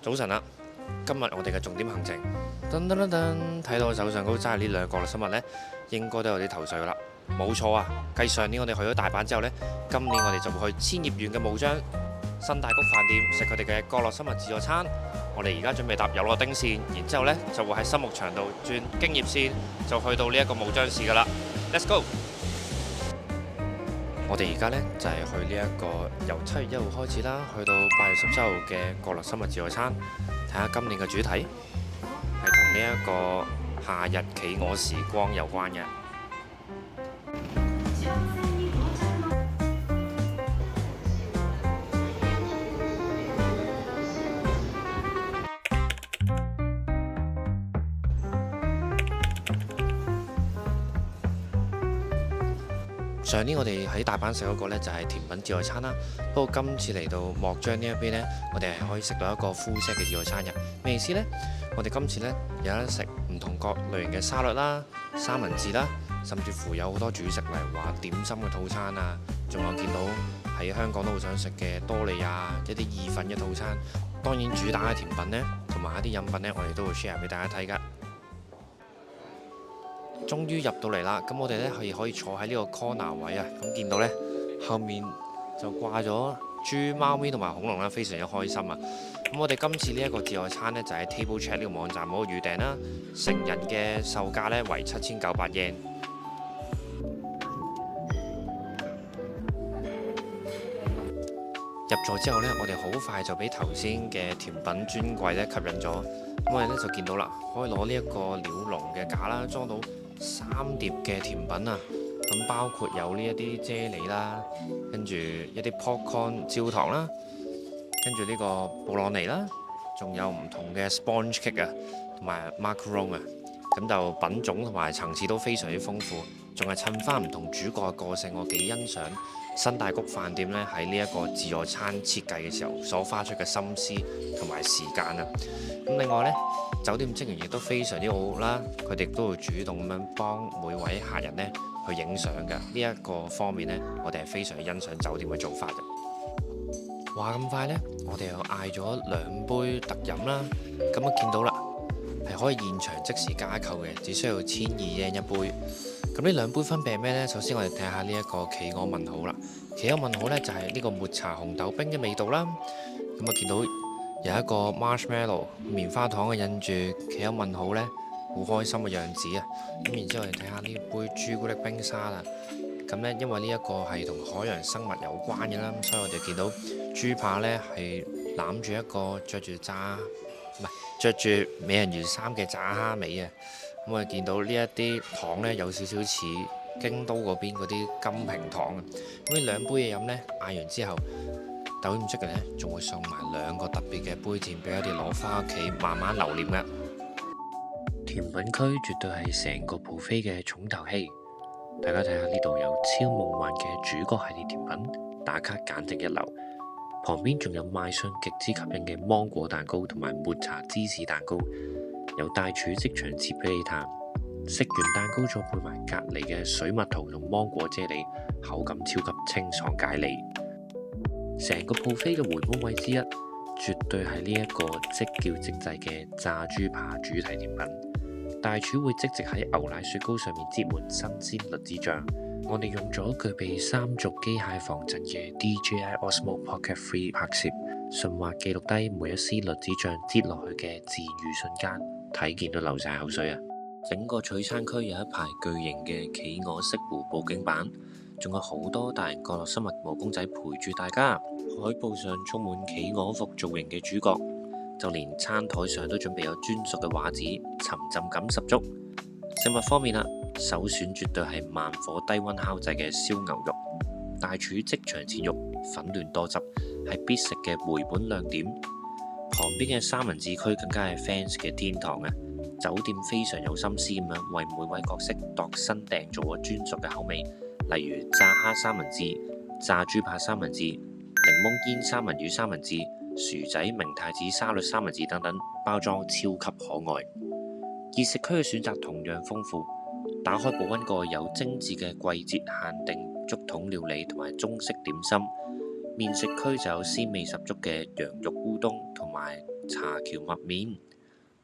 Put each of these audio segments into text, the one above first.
早晨啦，今日我哋嘅重點行程，噔噔噔噔，睇到我手上高揸呢兩個角落生物呢，應該都有啲頭緒噶啦。冇錯啊，繼上年我哋去咗大阪之後呢，今年我哋就會去千葉縣嘅霧章新大谷飯店食佢哋嘅角落生物自助餐。我哋而家準備搭有樂町線，然之後呢就會喺新木場度轉京葉線，就去到呢一個霧章市噶啦。Let's go！我哋而家呢就係去呢一個由7月1號開始啦，去到8月17號嘅角落生物自助餐，睇下今年嘅主題係同呢一個夏日企鵝時光有關嘅。上年我哋喺大阪食嗰個呢就係甜品自助餐啦，不過今次嚟到幕張呢一邊呢，我哋係可以食到一個 full set 嘅自助餐嘅。咩意思呢？我哋今次呢有得食唔同各類型嘅沙律啦、三文治啦，甚至乎有好多主食，例如話點心嘅套餐啊，仲有見到喺香港都好想食嘅多利啊，一啲意粉嘅套餐。當然主打嘅甜品呢，同埋一啲飲品呢，我哋都會 share 俾大家睇㗎。終於入到嚟啦，咁我哋呢係可以坐喺呢個 corner 位啊，咁見到呢後面就掛咗豬、貓咪同埋恐龍啦，非常之開心啊！咁我哋今次呢一個自助餐呢，就喺 Table Chat 呢個網站嗰度預訂啦，成人嘅售價呢為7900 yen。入座之後呢，我哋好快就俾頭先嘅甜品專櫃呢吸引咗，咁我哋呢就見到啦，可以攞呢一個鳥籠嘅架啦，裝到3碟嘅甜品啊，咁包括有呢一啲啫喱啦，跟住一啲 popcorn 焦糖啦，跟住呢個布朗尼啦，仲有唔同嘅 sponge cake 啊，同埋 macaron 啊，咁就品種同埋層次都非常之豐富，仲係襯翻唔同主角嘅個性，我幾欣賞新大谷飯店呢喺呢一個自助餐設計嘅時候所花出嘅心思同埋時間啊。咁另外呢，酒店職員亦都非常之好啦，佢哋都會主動咁樣幫每位客人呢去影相嘅。呢一個方面呢，我哋係非常欣賞酒店嘅做法嘅。話咁快呢，我哋又嗌咗2杯特飲啦，咁啊見到啦，係可以現場即時加購嘅，只需要1200 yen 一杯。咁呢2杯分別係咩呢？首先我哋睇下呢一個企鵝問號啦。企鵝問號呢，就係呢個抹茶紅豆冰嘅味道啦。咁啊見到有一個 marshmallow 棉花糖嘅印住企鵝問號呢，好開心嘅樣子啊。咁然之後我哋睇下呢杯朱古力冰沙啦。咁呢，因為呢一個係同海洋生物有關嘅啦，所以我哋見到豬扒呢係攬住一個着住美人魚衫嘅炸蝦尾啊。咁我哋見到呢一啲糖呢，有少少似京都嗰邊嗰啲金平糖啊。咁呢2杯嘢飲呢，嗌完之後，酒店職員呢仲會送埋2個特別嘅杯墊俾我哋攞翻屋企慢慢留念嘅。甜品區絕對係成個 buffet 嘅重頭戲，大家睇下呢度有超夢幻嘅主角系列甜品，打卡簡直一流。旁邊仲有賣相極之吸引嘅芒果蛋糕同埋抹茶芝士蛋糕。有大廚即場切俾你嘆，食完蛋糕再配埋隔離嘅水蜜桃同芒果啫喱，口感超級清爽解膩。成個 buffet 嘅回本位之一，絕對係呢一個即叫即製嘅炸豬扒主題甜品。大廚會即席喺牛奶雪糕上面擠滿新鮮栗子醬。我哋用咗具備3軸機械防震嘅 DJI Osmo Pocket 3拍攝，順滑記錄低每一絲栗子醬擠落去嘅治癒瞬間。睇見都流晒口水啊！整個取餐區有一排巨型嘅企鵝色湖布景板，仲有好多大型角落生物毛公仔陪住大家。海報上充滿企鵝服造型嘅主角，就連餐台上都準備有專屬嘅畫紙，沉浸感十足。食物方面啦，首選絕對係慢火低溫烤製嘅燒牛肉，大廚即場切肉，粉嫩多汁，係必食嘅回本亮點。旁邊嘅三文治區更加係 fans 嘅天堂啊！酒店非常有心思咁樣為每位角色度身訂做咗專屬嘅口味，例如炸蝦三文治、炸豬扒三文治、檸檬煙三文魚三文治、薯仔明太子沙律三文治等等，包裝超級可愛。熱食區嘅選擇同樣豐富，打開保溫蓋有精緻嘅季節限定竹筒料理同埋中式點心。麵食區就有鮮味十足嘅羊肉烏冬同埋茶蕎麥麵。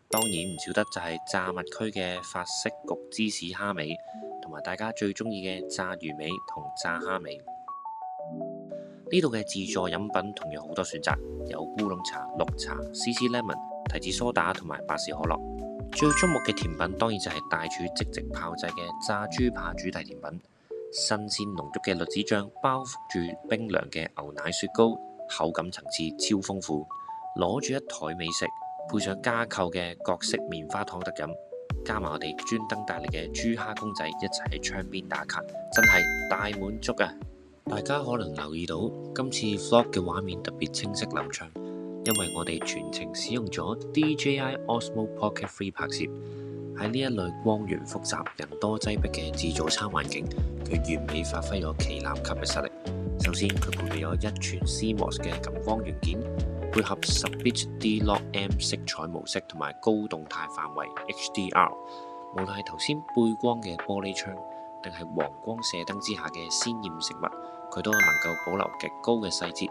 當然唔少得就係炸物區嘅法式焗芝士蝦味，同埋大家最中意嘅炸魚尾同炸蝦尾。呢度嘅自助飲品同樣好多選擇，有烏龍茶、綠茶、CC Lemon、提子蘇打同埋百事可樂。最矚目嘅甜品當然就係大廚即席炮製嘅炸豬扒主題甜品，新鮮濃郁嘅栗子醬包覆住冰涼嘅牛奶雪糕，口感層次超豐富。攞住一枱美食，配上加購嘅各式棉花糖特飲，加埋我哋專登帶嚟嘅豬蝦公仔，一齊喺窗邊打卡，真係大滿足啊！大家可能留意到今次 Vlog 嘅畫面特別清晰流暢，因為我哋全程使用咗 DJI Osmo Pocket 3拍攝。喺呢一類光源複雜、人多擠迫嘅自助餐環境，佢完美發揮咗旗艦級嘅實力。首先，佢配備咗一寸 CMOS 嘅感光元件，配合10bit D-Log M 色彩模式同埋高動態範圍 HDR， 無論係頭先背光嘅玻璃窗，定係黃光射燈之下嘅鮮豔食物，佢都能夠保留極高嘅細節，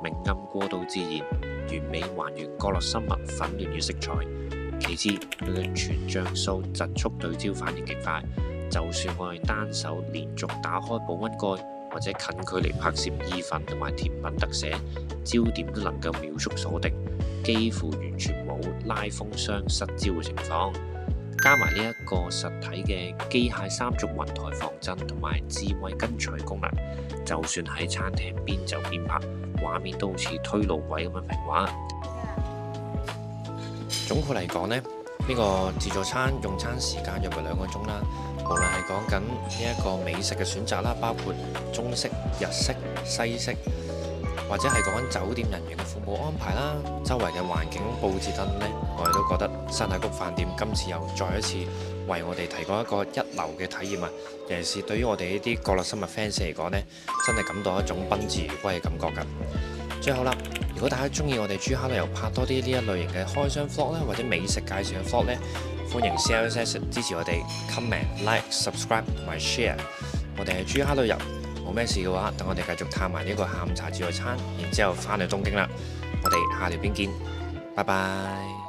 明暗過渡自然，完美還原角落生物紛亂嘅色彩。其次，佢嘅全像素疾速對焦反應極快，就算我哋單手連續打開保溫蓋，或者近距離拍攝意粉同埋甜品特寫，焦點都能夠秒速鎖定，幾乎完全冇拉風箱失焦嘅情況。加埋呢一個實體嘅機械三軸雲台防震同埋智慧跟隨功能，就算喺餐廳邊走邊拍，畫面都好似推路軌咁樣平滑。總括嚟講呢，呢個自助餐用餐時間約為2個鐘啦。無論係講緊呢一個美食嘅選擇啦，包括中式、日式、西式，或者係講緊酒店人員嘅服務安排啦，周圍嘅環境佈置等呢，我哋都覺得山體谷飯店今次又再一次為我哋提供一個一流嘅體驗啊！尤其是對於我哋呢啲角落生物 fans 嚟講呢，真係感到一種賓至如歸嘅感覺㗎。最後啦，如果大家中意我哋豬蝦旅遊拍多啲呢一類型嘅開箱 vlog 咧，或者美食介紹嘅 vlog 咧，歡迎 CLS 支持我哋 comment、like、subscribe 同埋 share。我哋係豬蝦旅遊，冇咩事嘅話，等我哋繼續探埋呢個下午茶自助餐，然之後返去東京啦。我哋下條片見，拜拜。